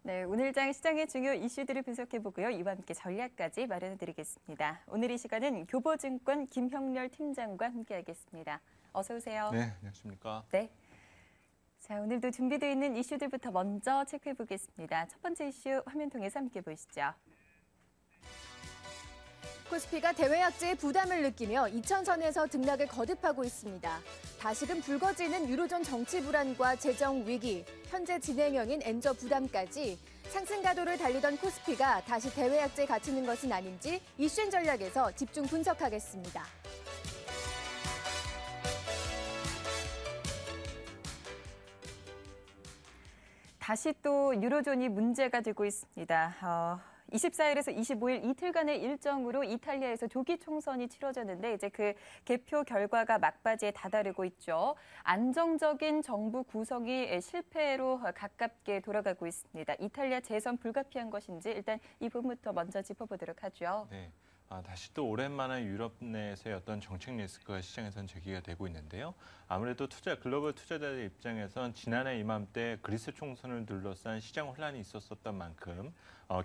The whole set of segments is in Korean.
네, 오늘 장 시장의 중요 이슈들을 분석해보고요. 이와 함께 전략까지 마련해드리겠습니다. 오늘 이 시간은 교보증권 김형렬 팀장과 함께하겠습니다. 어서 오세요. 네, 안녕하십니까. 네. 자, 오늘도 준비되어 있는 이슈들부터 먼저 체크해보겠습니다. 첫 번째 이슈 화면 통해서 함께 보시죠. 코스피가 대외약제의 부담을 느끼며 2000선에서 등락을 거듭하고 있습니다. 다시금 불거지는 유로존 정치 불안과 재정 위기, 현재 진행형인 엔저 부담까지 상승 가도를 달리던 코스피가 다시 대외약제에 갇히는 것은 아닌지 이슈앤 전략에서 집중 분석하겠습니다. 다시 또 유로존이 문제가 되고 있습니다. 24일에서 25일 이틀간의 일정으로 이탈리아에서 조기 총선이 치러졌는데 이제 그 개표 결과가 막바지에 다다르고 있죠. 안정적인 정부 구성이 실패로 가깝게 돌아가고 있습니다. 이탈리아 재선 불가피한 것인지 일단 이 부분부터 먼저 짚어보도록 하죠. 네. 다시 또 오랜만에 유럽 내에서의 어떤 정책 리스크가 시장에서는 제기가 되고 있는데요. 아무래도 글로벌 투자자들 입장에선 지난해 이맘때 그리스 총선을 둘러싼 시장 혼란이 있었던 만큼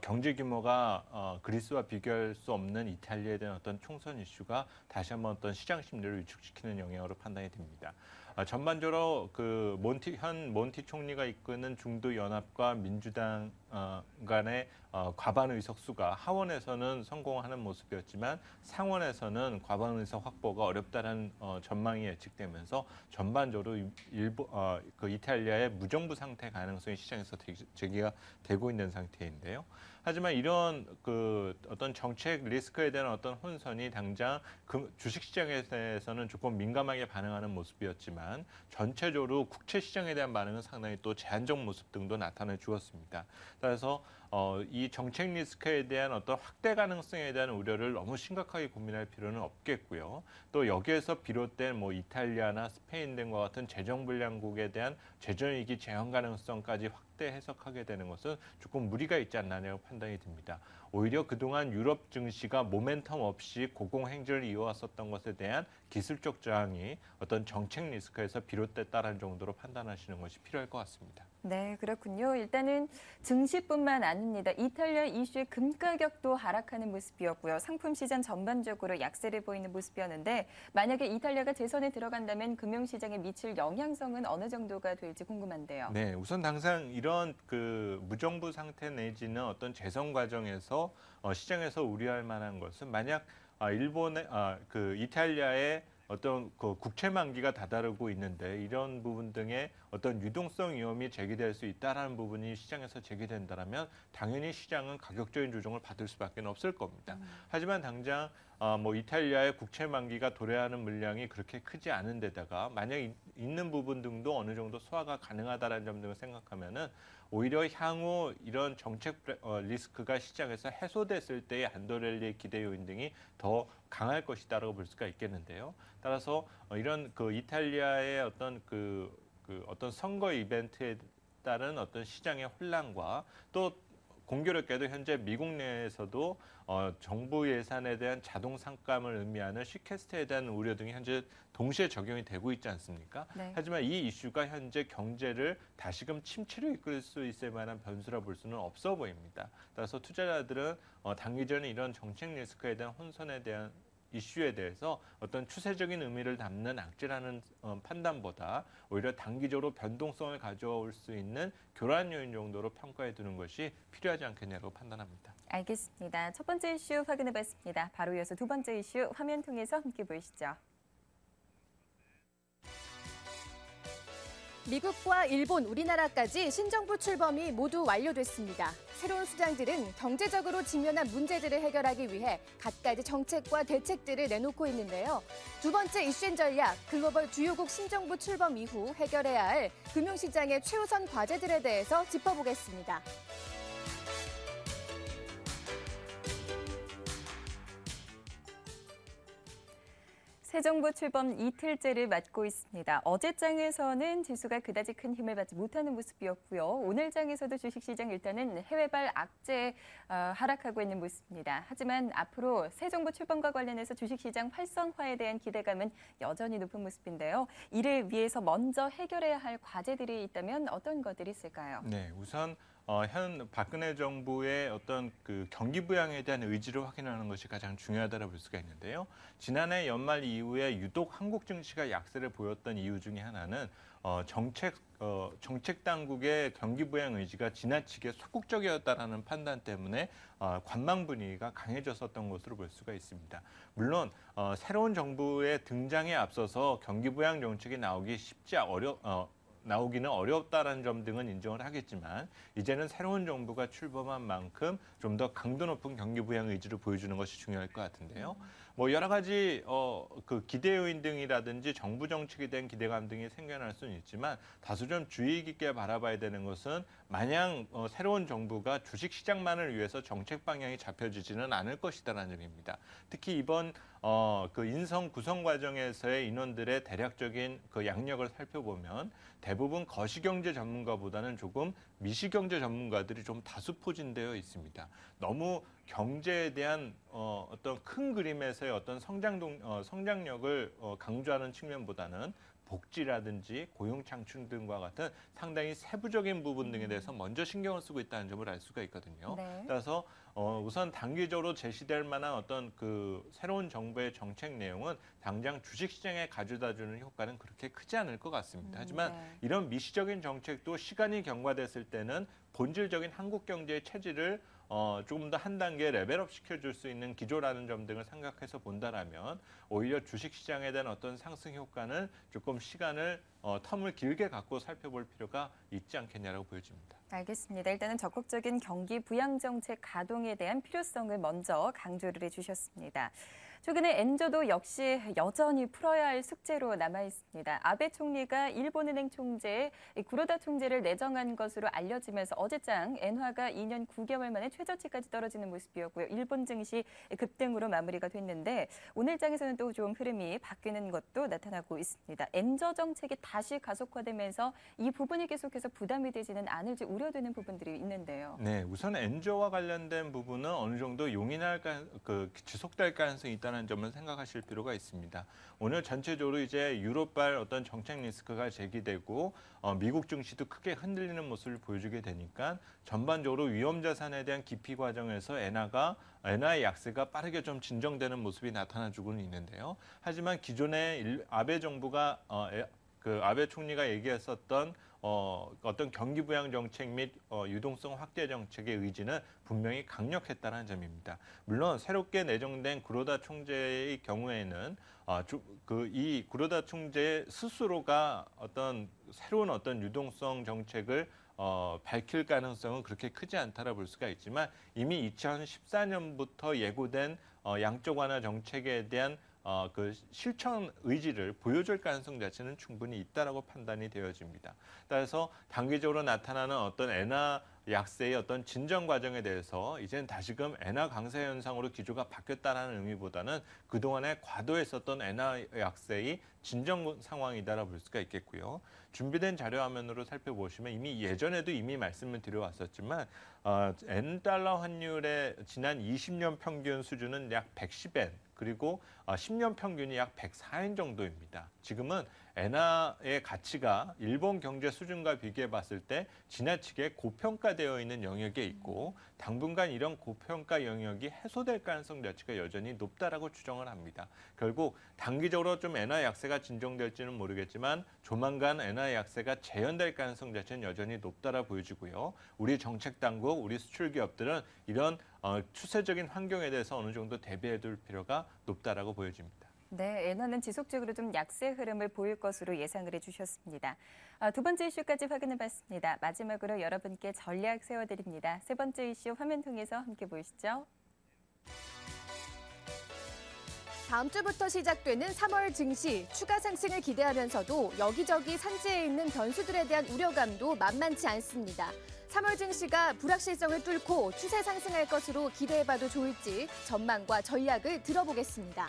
경제 규모가 그리스와 비교할 수 없는 이탈리아에 대한 어떤 총선 이슈가 다시 한번 어떤 시장 심리를 위축시키는 영향으로 판단이 됩니다. 전반적으로 현 몬티 총리가 이끄는 중도 연합과 민주당 간의 과반 의석수가 하원에서는 성공하는 모습이었지만 상원에서는 과반 의석 확보가 어렵다는 전망이 예측되면서 전반적으로 이탈리아의 무정부 상태 가능성이 시장에서 제기가 되고 있는 상태인데요. 하지만 이런 어떤 정책 리스크에 대한 어떤 혼선이 당장 주식시장에서는 조금 민감하게 반응하는 모습이었지만 전체적으로 국채 시장에 대한 반응은 상당히 또 제한적 모습 등도 나타내 주었습니다. 따라서 이 정책 리스크에 대한 어떤 확대 가능성에 대한 우려를 너무 심각하게 고민할 필요는 없겠고요. 또 여기에서 비롯된 이탈리아나 스페인 등과 같은 재정 불량국에 대한 재정위기 재현 가능성까지 확대 해석하게 되는 것은 조금 무리가 있지 않나냐고 판단이 듭니다. 오히려 그동안 유럽 증시가 모멘텀 없이 고공행진을 이어왔었던 것에 대한 기술적 저항이 어떤 정책 리스크에서 비롯됐다는 정도로 판단하시는 것이 필요할 것 같습니다. 네, 그렇군요. 일단은 증시뿐만 아닙니다. 이탈리아 이슈의 금 가격도 하락하는 모습이었고요. 상품 시장 전반적으로 약세를 보이는 모습이었는데 만약에 이탈리아가 재선에 들어간다면 금융시장에 미칠 영향성은 어느 정도가 될지 궁금한데요. 네, 우선 당장 이런 무정부 상태 내지는 어떤 재선 과정에서 시장에서 우려할 만한 것은 만약 이탈리아의 어떤 국채 만기가 다다르고 있는데 이런 부분 등의 어떤 유동성 위험이 제기될 수 있다라는 부분이 시장에서 제기된다면 당연히 시장은 가격적인 조정을 받을 수밖에 없을 겁니다. 하지만 당장 이탈리아의 국채 만기가 도래하는 물량이 그렇게 크지 않은 데다가 만약 있는 부분 등도 어느 정도 소화가 가능하다는 점 등을 생각하면은 오히려 향후 이런 정책 리스크가 시장에서 해소됐을 때의 안도렐리의 기대 요인 등이 더 강할 것이다라고 볼 수가 있겠는데요. 따라서 이런 이탈리아의 어떤 선거 이벤트에 따른 어떤 시장의 혼란과 또 공교롭게도 현재 미국 내에서도 정부 예산에 대한 자동 삭감을 의미하는 시퀘스트에 대한 우려 등이 현재 동시에 적용이 되고 있지 않습니까? 네. 하지만 이 이슈가 현재 경제를 다시금 침체로 이끌 수 있을 만한 변수라 볼 수는 없어 보입니다. 따라서 투자자들은 단기전에 이런 정책 리스크에 대한 혼선에 대한 이슈에 대해서 어떤 추세적인 의미를 담는 악재라는 판단보다 오히려 단기적으로 변동성을 가져올 수 있는 교란 요인 정도로 평가해 두는 것이 필요하지 않겠냐고 판단합니다. 알겠습니다. 첫 번째 이슈 확인해 봤습니다. 바로 이어서 두 번째 이슈 화면 통해서 함께 보시죠. 미국과 일본, 우리나라까지 신정부 출범이 모두 완료됐습니다. 새로운 수장들은 경제적으로 직면한 문제들을 해결하기 위해 갖가지 정책과 대책들을 내놓고 있는데요. 두 번째 이슈앤 전략, 글로벌 주요국 신정부 출범 이후 해결해야 할 금융시장의 최우선 과제들에 대해서 짚어보겠습니다. 새 정부 출범 이틀째를 맞고 있습니다. 어제 장에서는 지수가 그다지 큰 힘을 받지 못하는 모습이었고요. 오늘 장에서도 주식시장 일단은 해외발 악재 하락하고 있는 모습입니다. 하지만 앞으로 새 정부 출범과 관련해서 주식시장 활성화에 대한 기대감은 여전히 높은 모습인데요. 이를 위해서 먼저 해결해야 할 과제들이 있다면 어떤 것들이 있을까요? 네, 우선 현 박근혜 정부의 어떤 그 경기 부양에 대한 의지를 확인하는 것이 가장 중요하다고 볼 수가 있는데요. 지난해 연말 이후에 유독 한국 증시가 약세를 보였던 이유 중에 하나는 정책 당국의 경기 부양 의지가 지나치게 소극적이었다라는 판단 때문에 관망 분위기가 강해졌었던 것으로 볼 수가 있습니다. 물론 새로운 정부의 등장에 앞서서 경기 부양 정책이 나오기는 어렵다라는 점 등은 인정을 하겠지만 이제는 새로운 정부가 출범한 만큼 좀 더 강도 높은 경기 부양 의지를 보여주는 것이 중요할 것 같은데요. 뭐 여러 가지 그 기대 요인 등이라든지 정부 정책에 대한 기대감 등이 생겨날 수는 있지만 다소 좀 주의 깊게 바라봐야 되는 것은 마냥 새로운 정부가 주식 시장만을 위해서 정책 방향이 잡혀지지는 않을 것이다라는 점입니다. 특히 이번 그 인선 구성 과정에서의 인원들의 대략적인 그 양력을 살펴보면 대부분 거시경제 전문가보다는 조금 미시경제 전문가들이 좀 다수 포진되어 있습니다. 너무 경제에 대한 어떤 큰 그림에서의 어떤 성장력을 강조하는 측면보다는 복지라든지 고용 창출 등과 같은 상당히 세부적인 부분 등에 대해서 먼저 신경을 쓰고 있다는 점을 알 수가 있거든요. 네. 따라서 우선 단기적으로 제시될 만한 어떤 그 새로운 정부의 정책 내용은 당장 주식시장에 가져다주는 효과는 그렇게 크지 않을 것 같습니다. 하지만 네. 이런 미시적인 정책도 시간이 경과됐을 때는 본질적인 한국 경제의 체질을 조금 더 한 단계 레벨업 시켜줄 수 있는 기조라는 점 등을 생각해서 본다라면 오히려 주식시장에 대한 어떤 상승 효과는 조금 시간을 텀을 길게 갖고 살펴볼 필요가 있지 않겠냐라고 보여집니다. 알겠습니다. 일단은 적극적인 경기 부양 정책 가동에 대한 필요성을 먼저 강조를 해주셨습니다. 최근에 엔저도 역시 여전히 풀어야 할 숙제로 남아 있습니다. 아베 총리가 일본은행 총재에 구로다 총재를 내정한 것으로 알려지면서 어제장 엔화가 2년 9개월 만에 최저치까지 떨어지는 모습이었고요. 일본 증시 급등으로 마무리가 됐는데 오늘 장에서는 또 좀 흐름이 바뀌는 것도 나타나고 있습니다. 엔저 정책이 다시 가속화되면서 이 부분이 계속해서 부담이 되지는 않을지 우려되는 부분들이 있는데요. 네, 우선 엔저와 관련된 부분은 어느 정도 용인할 지속될 가능성이 있다는 점을 생각하실 필요가 있습니다. 오늘 전체적으로 이제 유럽발 어떤 정책 리스크가 제기되고 미국 증시도 크게 흔들리는 모습을 보여주게 되니까 전반적으로 위험 자산에 대한 기피 과정에서 엔화의 약세가 빠르게 좀 진정되는 모습이 나타나주고는 있는데요. 하지만 기존의 아베 정부가 그 아베 총리가 얘기했었던 어떤 경기 부양 정책 및 유동성 확대 정책의 의지는 분명히 강력했다는 점입니다. 물론 새롭게 내정된 구로다 총재의 경우에는 이 구로다 총재 스스로가 어떤 새로운 어떤 유동성 정책을 밝힐 가능성은 그렇게 크지 않다라 볼 수가 있지만 이미 2014년부터 예고된 양적 완화 정책에 대한 그 실천 의지를 보여줄 가능성 자체는 충분히 있다라고 판단이 되어집니다. 따라서 단기적으로 나타나는 어떤 엔화 약세의 어떤 진정 과정에 대해서 이제는 다시금 엔화 강세 현상으로 기조가 바뀌었다는 의미보다는 그동안에 과도했었던 엔화 약세의 진정 상황이다라 볼 수가 있겠고요. 준비된 자료 화면으로 살펴보시면 예전에도 말씀을 드려왔었지만 엔달러 환율의 지난 20년 평균 수준은 약 110엔 그리고 10년 평균이 약 104엔 정도입니다. 지금은 엔화의 가치가 일본 경제 수준과 비교해 봤을 때 지나치게 고평가되어 있는 영역에 있고 당분간 이런 고평가 영역이 해소될 가능성 자체가 여전히 높다라고 추정을 합니다. 결국 단기적으로 좀 엔화 약세가 진정될지는 모르겠지만 조만간 엔화 약세가 재현될 가능성 자체는 여전히 높다라 보여지고요. 우리 정책 당국, 우리 수출 기업들은 이런 추세적인 환경에 대해서 어느 정도 대비해둘 필요가 높다라고 보여집니다. 네, 엔화는 지속적으로 좀 약세 흐름을 보일 것으로 예상을 해주셨습니다. 두 번째 이슈까지 확인해봤습니다. 마지막으로 여러분께 전략 세워드립니다. 세 번째 이슈 화면 통해서 함께 보시죠. 다음 주부터 시작되는 3월 증시 추가 상승을 기대하면서도 여기저기 산지에 있는 변수들에 대한 우려감도 만만치 않습니다. 3월 증시가 불확실성을 뚫고 추세 상승할 것으로 기대해봐도 좋을지 전망과 전략을 들어보겠습니다.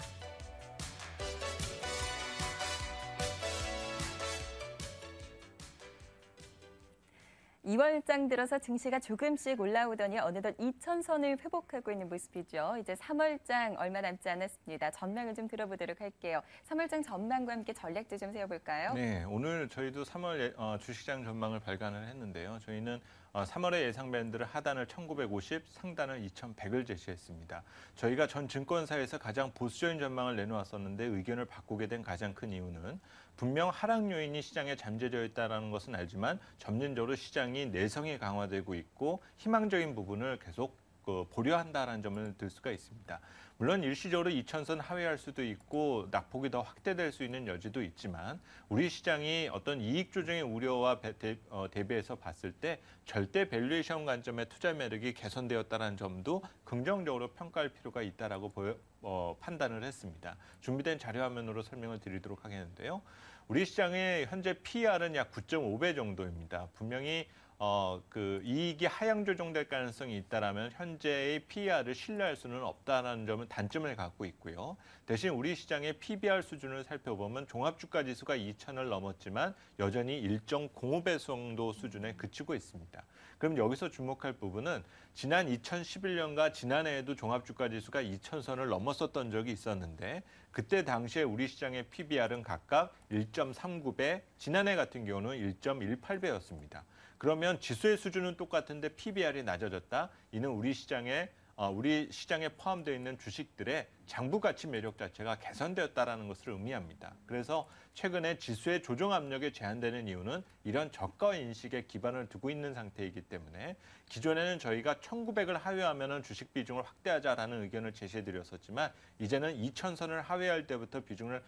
2월장 들어서 증시가 조금씩 올라오더니 어느덧 2,000선을 회복하고 있는 모습이죠. 이제 3월장 얼마 남지 않았습니다. 전망을 좀 들어보도록 할게요. 3월장 전망과 함께 전략도 좀 세워볼까요? 네, 오늘 저희도 3월 주식시장 전망을 발간을 했는데요. 저희는 3월에 예상 밴드를 하단을 1950, 상단을 2100을 제시했습니다. 저희가 전 증권사에서 가장 보수적인 전망을 내놓았었는데 의견을 바꾸게 된 가장 큰 이유는 분명 하락 요인이 시장에 잠재되어 있다는 것은 알지만 점진적으로 시장이 내성이 강화되고 있고 희망적인 부분을 계속 보류한다는 점을 들 수가 있습니다. 물론 일시적으로 2000선 하회할 수도 있고 낙폭이 더 확대될 수 있는 여지도 있지만 우리 시장이 어떤 이익 조정의 우려와 대비해서 봤을 때 절대 밸류에이션 관점의 투자 매력이 개선되었다는 점도 긍정적으로 평가할 필요가 있다라고 판단을 했습니다. 준비된 자료 화면으로 설명을 드리도록 하겠는데요. 우리 시장의 현재 PER은 약 9.5배 정도입니다. 분명히 이익이 하향 조정될 가능성이 있다라면 현재의 PER을 신뢰할 수는 없다는 점은 단점을 갖고 있고요. 대신 우리 시장의 PBR 수준을 살펴보면 종합주가 지수가 2,000을 넘었지만 여전히 1.05배 정도 수준에 그치고 있습니다. 그럼 여기서 주목할 부분은 지난 2011년과 지난해에도 종합주가 지수가 2,000선을 넘었었던 적이 있었는데 그때 당시에 우리 시장의 PBR은 각각 1.39배, 지난해 같은 경우는 1.18배였습니다. 그러면 지수의 수준은 똑같은데 PBR이 낮아졌다. 이는 우리 시장에 포함되어 있는 주식들의 장부 가치 매력 자체가 개선되었다라는 것을 의미합니다. 그래서 최근에 지수의 조정 압력이 제한되는 이유는 이런 저가 인식에 기반을 두고 있는 상태이기 때문에 기존에는 저희가 1900을 하회하면 주식 비중을 확대하자라는 의견을 제시해드렸었지만 이제는 2000선을 하회할 때부터 비중을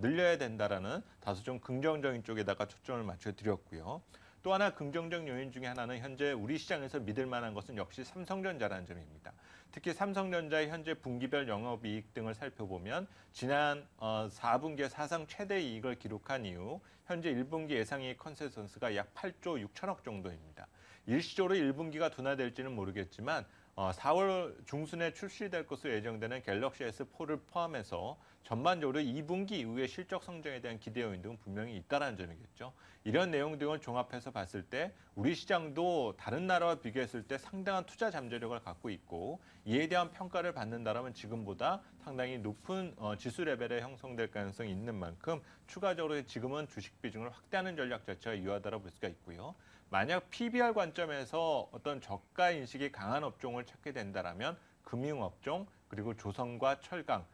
늘려야 된다라는 다소 좀 긍정적인 쪽에다가 초점을 맞춰드렸고요. 또 하나 긍정적 요인 중에 하나는 현재 우리 시장에서 믿을 만한 것은 역시 삼성전자라는 점입니다. 특히 삼성전자의 현재 분기별 영업이익 등을 살펴보면 지난 4분기에 사상 최대 이익을 기록한 이후 현재 1분기 예상이익 컨센서스가 약 8조 6천억 정도입니다. 일시적으로 1분기가 둔화될지는 모르겠지만 4월 중순에 출시될 것으로 예정되는 갤럭시 S4를 포함해서 전반적으로 2분기 이후의 실적 성장에 대한 기대 요인 등은 분명히 있다는 점이겠죠. 이런 내용 등을 종합해서 봤을 때 우리 시장도 다른 나라와 비교했을 때 상당한 투자 잠재력을 갖고 있고 이에 대한 평가를 받는다면 지금보다 상당히 높은 지수 레벨에 형성될 가능성이 있는 만큼 추가적으로 지금은 주식 비중을 확대하는 전략 자체가 유효하다고 볼 수가 있고요. 만약 PBR 관점에서 어떤 저가 인식이 강한 업종을 찾게 된다면 금융업종 그리고 조선과 철강,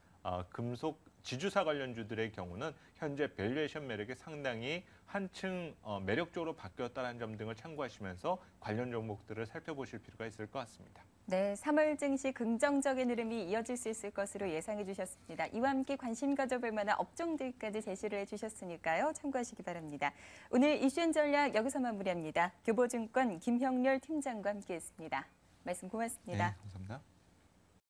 금속, 지주사 관련주들의 경우는 현재 밸류에이션 매력이 상당히 한층 매력적으로 바뀌었다는 점 등을 참고하시면서 관련 종목들을 살펴보실 필요가 있을 것 같습니다. 네, 3월 증시 긍정적인 흐름이 이어질 수 있을 것으로 예상해 주셨습니다. 이와 함께 관심 가져볼 만한 업종들까지 제시를 해주셨으니까요. 참고하시기 바랍니다. 오늘 이슈앤 전략 여기서 마무리합니다. 교보증권 김형렬 팀장과 함께했습니다. 말씀 고맙습니다. 네, 감사합니다.